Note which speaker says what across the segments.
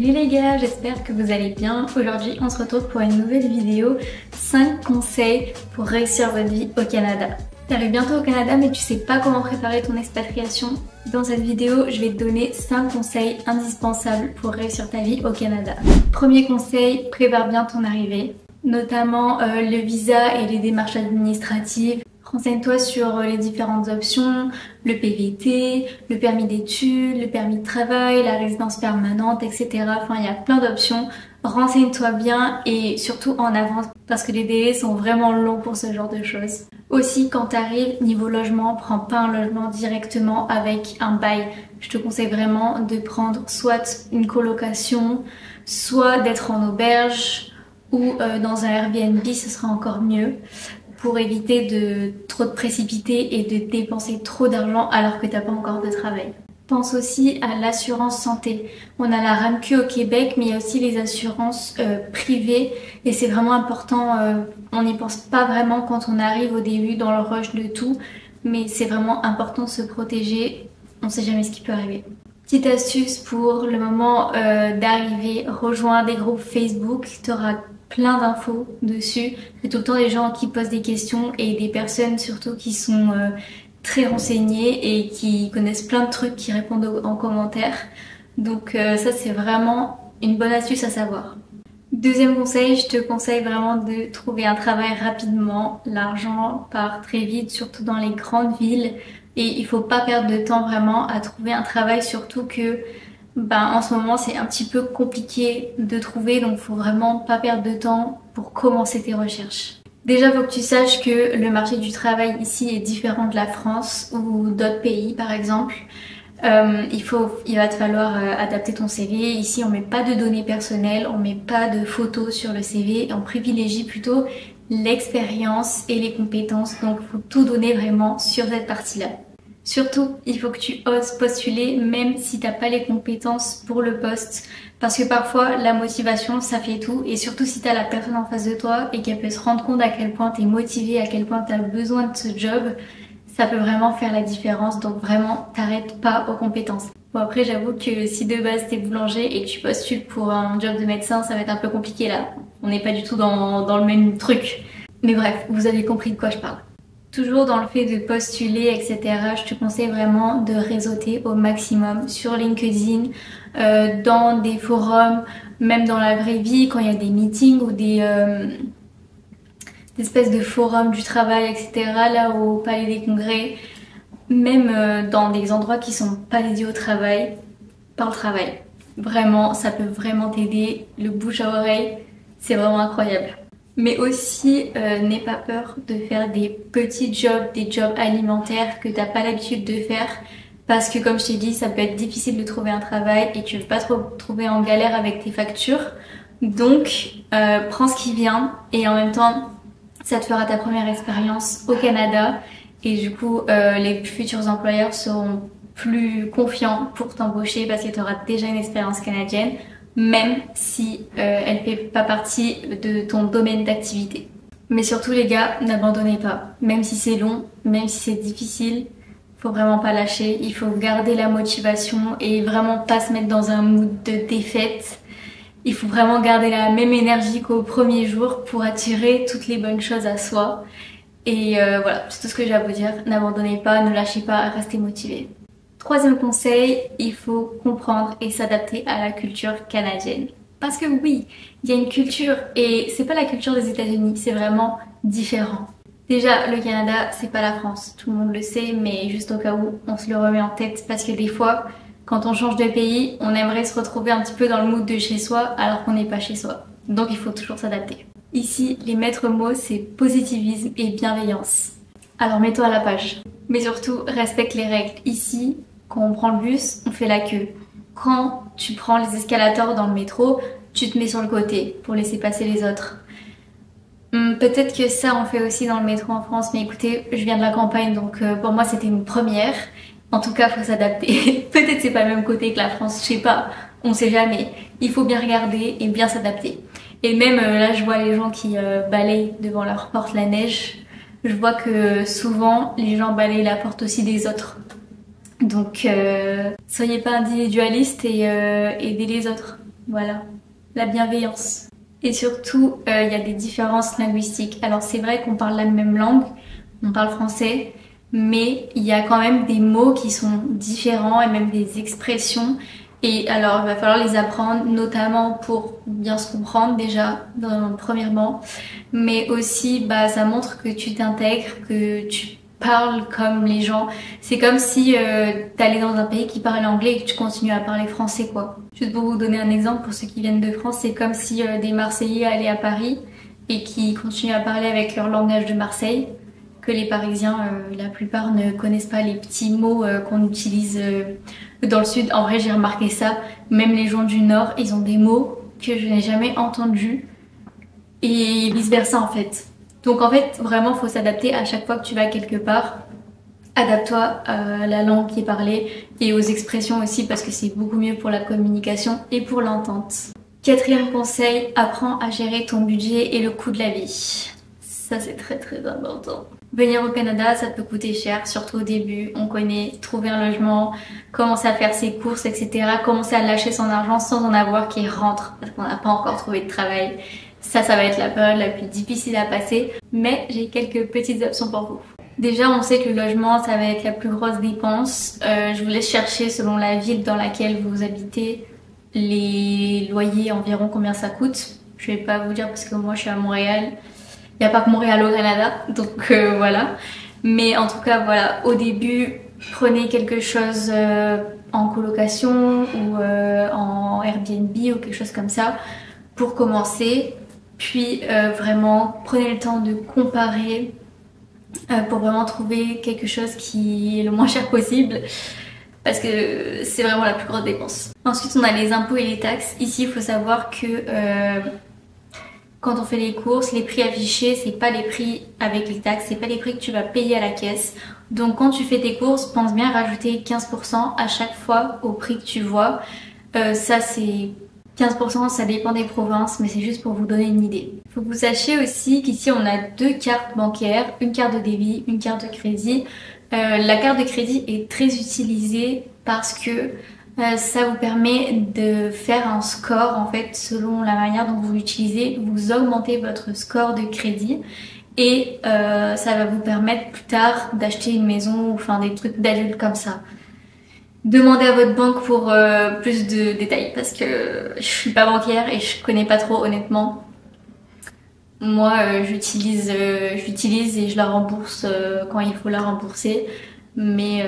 Speaker 1: Salut les gars, j'espère que vous allez bien. Aujourd'hui on se retrouve pour une nouvelle vidéo 5 conseils pour réussir votre vie au Canada. T'arrives bientôt au Canada mais tu sais pas comment préparer ton expatriation. Dans cette vidéo je vais te donner 5 conseils indispensables pour réussir ta vie au Canada. Premier conseil, prépare bien ton arrivée, notamment le visa et les démarches administratives. Renseigne-toi sur les différentes options, le PVT, le permis d'études, le permis de travail, la résidence permanente, etc. Enfin, il y a plein d'options. Renseigne-toi bien et surtout en avance parce que les délais sont vraiment longs pour ce genre de choses. Aussi, quand tu arrives, niveau logement, prends pas un logement directement avec un bail. Je te conseille vraiment de prendre soit une colocation, soit d'être en auberge ou dans un Airbnb, ce sera encore mieux, pour éviter de trop te précipiter et de dépenser trop d'argent alors que t'as pas encore de travail. Pense aussi à l'assurance santé. On a la RAMQ au Québec, mais il y a aussi les assurances privées et c'est vraiment important. On n'y pense pas vraiment quand on arrive au début dans le rush de tout, mais c'est vraiment important de se protéger. On sait jamais ce qui peut arriver. Petite astuce pour le moment d'arriver, rejoins des groupes Facebook, tu auras plein d'infos dessus. C'est tout le temps des gens qui posent des questions et des personnes surtout qui sont très renseignées et qui connaissent plein de trucs, qui répondent en commentaire. Donc ça c'est vraiment une bonne astuce à savoir. Deuxième conseil, je te conseille vraiment de trouver un travail rapidement. L'argent part très vite, surtout dans les grandes villes. Et il faut pas perdre de temps vraiment à trouver un travail, surtout que en ce moment c'est un petit peu compliqué de trouver, donc faut vraiment pas perdre de temps pour commencer tes recherches. Déjà faut que tu saches que le marché du travail ici est différent de la France ou d'autres pays par exemple. Il va te falloir adapter ton CV. Ici on met pas de données personnelles, on met pas de photos sur le CV, on privilégie plutôt l'expérience et les compétences, donc faut tout donner vraiment sur cette partie-là. Surtout, il faut que tu oses postuler même si t'as pas les compétences pour le poste, parce que parfois la motivation ça fait tout, et surtout si t'as la personne en face de toi et qu'elle peut se rendre compte à quel point t'es motivé, à quel point t'as besoin de ce job, ça peut vraiment faire la différence. Donc vraiment t'arrêtes pas aux compétences. Bon après j'avoue que si de base t'es boulanger et que tu postules pour un job de médecin, ça va être un peu compliqué là. On n'est pas du tout dans le même truc. Mais bref, vous avez compris de quoi je parle. Toujours dans le fait de postuler, etc., je te conseille vraiment de réseauter au maximum sur LinkedIn, dans des forums, même dans la vraie vie, quand il y a des meetings ou des espèces de forums du travail, etc., là au Palais des Congrès, même dans des endroits qui sont pas dédiés au travail, parle travail. Vraiment, ça peut vraiment t'aider, le bouche à oreille, c'est vraiment incroyable. Mais aussi, n'aie pas peur de faire des petits jobs, des jobs alimentaires que t'as pas l'habitude de faire. Parce que comme je t'ai dit, ça peut être difficile de trouver un travail et tu veux pas te retrouver en galère avec tes factures. Donc, prends ce qui vient et en même temps, ça te fera ta première expérience au Canada. Et du coup, les futurs employeurs seront plus confiants pour t'embaucher parce que tu auras déjà une expérience canadienne, même si elle fait pas partie de ton domaine d'activité. Mais surtout les gars, n'abandonnez pas. Même si c'est long, même si c'est difficile, faut vraiment pas lâcher. Il faut garder la motivation et vraiment pas se mettre dans un mood de défaite. Il faut vraiment garder la même énergie qu'au premier jour pour attirer toutes les bonnes choses à soi. Et voilà, c'est tout ce que j'ai à vous dire. N'abandonnez pas, ne lâchez pas, restez motivés. Troisième conseil, il faut comprendre et s'adapter à la culture canadienne. Parce que oui, il y a une culture et c'est pas la culture des États-Unis, c'est vraiment différent. Déjà, le Canada, c'est pas la France, tout le monde le sait, mais juste au cas où, on se le remet en tête parce que des fois, quand on change de pays, on aimerait se retrouver un petit peu dans le mood de chez soi alors qu'on n'est pas chez soi. Donc il faut toujours s'adapter. Ici, les maîtres mots, c'est positivisme et bienveillance. Alors mets-toi à la page. Mais surtout, respecte les règles. Ici, quand on prend le bus, on fait la queue. Quand tu prends les escalators dans le métro, tu te mets sur le côté pour laisser passer les autres. Peut-être que ça on fait aussi dans le métro en France, mais écoutez, je viens de la campagne donc pour moi c'était une première. En tout cas, faut s'adapter. Peut-être c'est pas le même côté que la France, je sais pas, on sait jamais. Il faut bien regarder et bien s'adapter. Et même là je vois les gens qui balayent devant leur porte la neige. Je vois que souvent les gens balayent la porte aussi des autres. Donc soyez pas individualiste et aidez les autres. Voilà, la bienveillance. Et surtout, il y a des différences linguistiques. Alors c'est vrai qu'on parle la même langue, on parle français, mais il y a quand même des mots qui sont différents et même des expressions. Et alors il va falloir les apprendre, notamment pour bien se comprendre déjà, premièrement, mais aussi bah, ça montre que tu t'intègres, que tu parles comme les gens. C'est comme si t'allais dans un pays qui parle anglais et que tu continues à parler français quoi. Juste pour vous donner un exemple, pour ceux qui viennent de France, c'est comme si des Marseillais allaient à Paris et qui continuent à parler avec leur langage de Marseille, que les Parisiens, la plupart ne connaissent pas les petits mots qu'on utilise dans le sud. En vrai, j'ai remarqué ça. Même les gens du nord, ils ont des mots que je n'ai jamais entendus et vice versa en fait. Donc en fait, vraiment, faut s'adapter à chaque fois que tu vas quelque part. Adapte-toi à la langue qui est parlée et aux expressions aussi parce que c'est beaucoup mieux pour la communication et pour l'entente. Quatrième conseil, apprends à gérer ton budget et le coût de la vie. Ça c'est très très important. Venir au Canada, ça peut coûter cher, surtout au début. On connaît trouver un logement, commencer à faire ses courses, etc. Commencer à lâcher son argent sans en avoir qui rentre parce qu'on n'a pas encore trouvé de travail. Ça va être la période la plus difficile à passer, mais j'ai quelques petites options pour vous. Déjà, on sait que le logement, ça va être la plus grosse dépense. Je vous laisse chercher selon la ville dans laquelle vous habitez les loyers environ combien ça coûte. Je vais pas vous dire parce que moi je suis à Montréal. Il n'y a pas que Montréal au Canada, donc voilà. Mais en tout cas, voilà, au début, prenez quelque chose en colocation ou en Airbnb ou quelque chose comme ça pour commencer. Puis vraiment, prenez le temps de comparer pour vraiment trouver quelque chose qui est le moins cher possible parce que c'est vraiment la plus grosse dépense. Ensuite, on a les impôts et les taxes. Ici, il faut savoir que quand on fait les courses, les prix affichés, c'est pas les prix avec les taxes, c'est pas les prix que tu vas payer à la caisse. Donc quand tu fais tes courses, pense bien à rajouter 15% à chaque fois au prix que tu vois. Ça c'est 15%, ça dépend des provinces, mais c'est juste pour vous donner une idée. Il faut que vous sachiez aussi qu'ici on a deux cartes bancaires, une carte de débit, une carte de crédit. La carte de crédit est très utilisée parce que ça vous permet de faire un score en fait selon la manière dont vous l'utilisez. Vous augmentez votre score de crédit et ça va vous permettre plus tard d'acheter une maison ou enfin des trucs d'adultes comme ça. Demandez à votre banque pour plus de détails parce que je suis pas banquière et je connais pas trop honnêtement. Moi j'utilise et je la rembourse quand il faut la rembourser, mais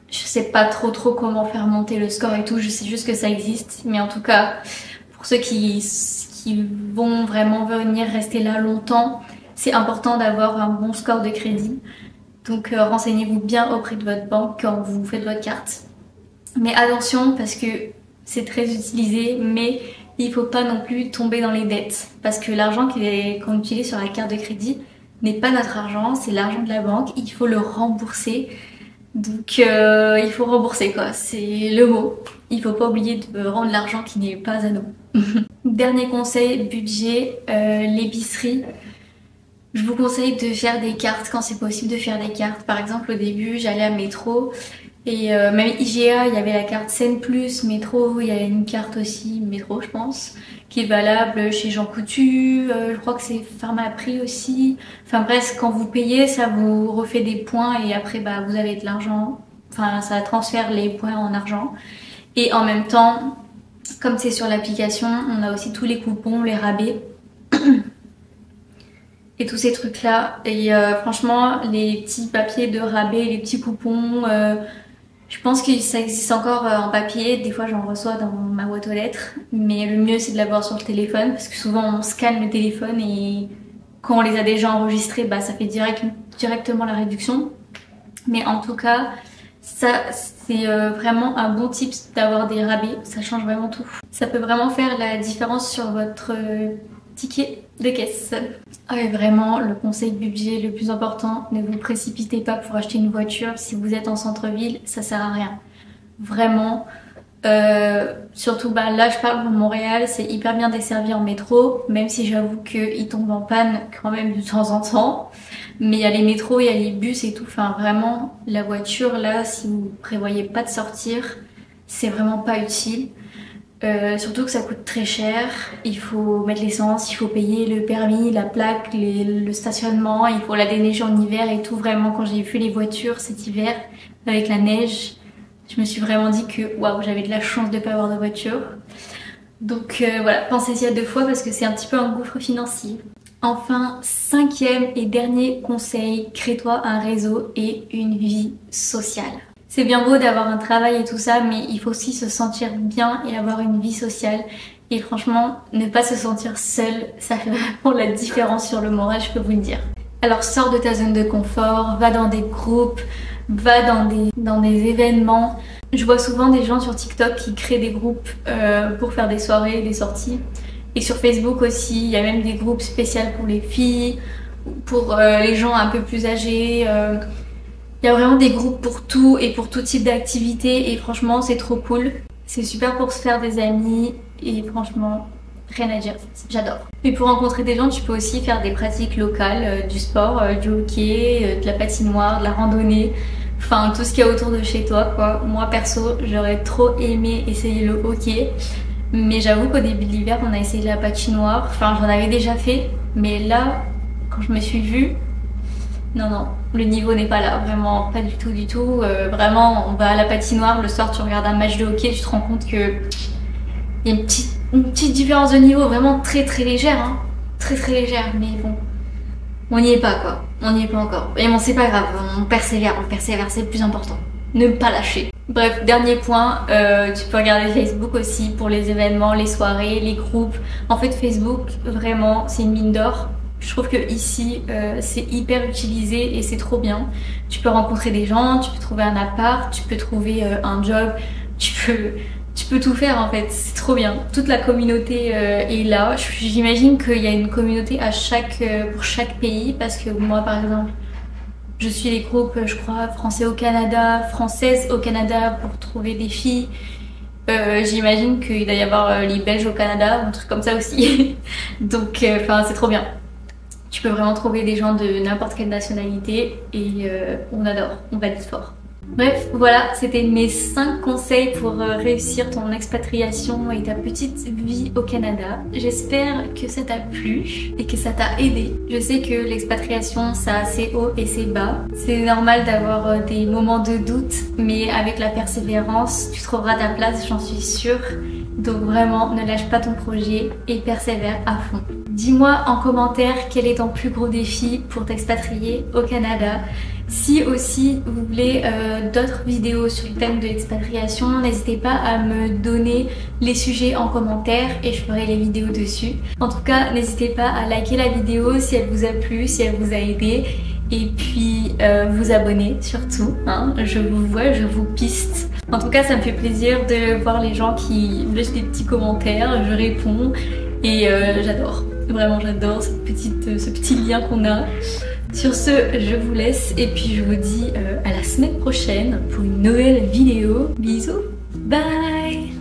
Speaker 1: je sais pas trop comment faire monter le score et tout, je sais juste que ça existe. Mais en tout cas, pour ceux qui vont vraiment venir rester là longtemps, c'est important d'avoir un bon score de crédit. Donc renseignez-vous bien auprès de votre banque quand vous faites votre carte. Mais attention parce que c'est très utilisé, mais il faut pas non plus tomber dans les dettes. Parce que l'argent qu'on utilise sur la carte de crédit n'est pas notre argent, c'est l'argent de la banque, il faut le rembourser. Donc il faut rembourser quoi, c'est le mot. Il faut pas oublier de rendre l'argent qui n'est pas à nous. Dernier conseil, budget, l'épicerie. Je vous conseille de faire des cartes quand c'est possible de faire des cartes. Par exemple au début j'allais à Métro et même IGA il y avait la carte Seine Plus, Métro il y avait une carte aussi Métro je pense qui est valable chez Jean Coutu, je crois que c'est Pharmaprix aussi. Enfin bref, quand vous payez ça vous refait des points et après bah vous avez de l'argent, enfin ça transfère les points en argent. Et en même temps comme c'est sur l'application on a aussi tous les coupons, les rabais et tous ces trucs là et franchement les petits papiers de rabais, les petits coupons, je pense que ça existe encore en papier, des fois j'en reçois dans ma boîte aux lettres, mais le mieux c'est de l'avoir sur le téléphone parce que souvent on scanne le téléphone et quand on les a déjà enregistrés bah ça fait directement la réduction. Mais en tout cas ça c'est vraiment un bon tips d'avoir des rabais, ça change vraiment tout. Ça peut vraiment faire la différence sur votre ticket de caisse. Ah et vraiment le conseil budget le plus important, ne vous précipitez pas pour acheter une voiture si vous êtes en centre-ville, ça sert à rien. Vraiment, surtout bah, là je parle pour Montréal, c'est hyper bien desservi en métro, même si j'avoue qu'il tombe en panne quand même de temps en temps. Mais il y a les métros, il y a les bus et tout, enfin vraiment la voiture là si vous prévoyez pas de sortir, c'est vraiment pas utile. Surtout que ça coûte très cher, il faut mettre l'essence, il faut payer le permis, la plaque, le stationnement, il faut la déneiger en hiver et tout. Vraiment, quand j'ai vu les voitures cet hiver avec la neige, je me suis vraiment dit que waouh, j'avais de la chance de ne pas avoir de voiture. Donc voilà, pensez-y à 2 fois parce que c'est un petit peu un gouffre financier. Enfin, 5e et dernier conseil, crée-toi un réseau et une vie sociale. C'est bien beau d'avoir un travail et tout ça, mais il faut aussi se sentir bien et avoir une vie sociale. Et franchement, ne pas se sentir seul, ça fait vraiment la différence sur le moral, je peux vous le dire. Alors sors de ta zone de confort, va dans des groupes, va dans des événements. Je vois souvent des gens sur TikTok qui créent des groupes pour faire des soirées, des sorties. Et sur Facebook aussi, il y a même des groupes spéciaux pour les filles, pour les gens un peu plus âgés. Il y a vraiment des groupes pour tout et pour tout type d'activité et franchement c'est trop cool. C'est super pour se faire des amis et franchement rien à dire, j'adore. Et pour rencontrer des gens tu peux aussi faire des pratiques locales, du sport, du hockey, de la patinoire, de la randonnée, enfin tout ce qu'il y a autour de chez toi quoi. Moi perso j'aurais trop aimé essayer le hockey mais j'avoue qu'au début de l'hiver on a essayé la patinoire, enfin j'en avais déjà fait mais là quand je me suis vue, non, le niveau n'est pas là, vraiment pas du tout. Vraiment, on va à la patinoire, le soir tu regardes un match de hockey, tu te rends compte que il y a une petite différence de niveau, vraiment très légère, hein. Très légère, mais bon, on n'y est pas quoi, on n'y est pas encore. Et bon, c'est pas grave, on persévère, c'est le plus important. Ne pas lâcher. Bref, dernier point, tu peux regarder Facebook aussi pour les événements, les soirées, les groupes. En fait, Facebook, vraiment, c'est une mine d'or. Je trouve que ici c'est hyper utilisé et c'est trop bien. Tu peux rencontrer des gens, tu peux trouver un appart, tu peux trouver un job, tu peux tout faire en fait, c'est trop bien. Toute la communauté est là. J'imagine qu'il y a une communauté pour chaque pays parce que moi par exemple, je suis les groupes, je crois, français au Canada, françaises au Canada pour trouver des filles. J'imagine qu'il doit y avoir les Belges au Canada, un truc comme ça aussi. Donc enfin c'est trop bien. Tu peux vraiment trouver des gens de n'importe quelle nationalité et on adore, on valide fort. Bref, voilà, c'était mes 5 conseils pour réussir ton expatriation et ta petite vie au Canada. J'espère que ça t'a plu et que ça t'a aidé. Je sais que l'expatriation, ça a ses hauts et ses bas. C'est normal d'avoir des moments de doute, mais avec la persévérance, tu trouveras ta place, j'en suis sûre. Donc vraiment, ne lâche pas ton projet et persévère à fond. Dis-moi en commentaire quel est ton plus gros défi pour t'expatrier au Canada. Si aussi vous voulez d'autres vidéos sur le thème de l'expatriation, n'hésitez pas à me donner les sujets en commentaire et je ferai les vidéos dessus. En tout cas, n'hésitez pas à liker la vidéo si elle vous a plu, si elle vous a aidé. Et puis vous abonner surtout, hein. Je vous vois, je vous piste. En tout cas ça me fait plaisir de voir les gens qui laissent des petits commentaires, je réponds et j'adore, vraiment j'adore ce petit lien qu'on a. Sur ce, je vous laisse et puis je vous dis à la semaine prochaine pour une nouvelle vidéo. Bisous, bye.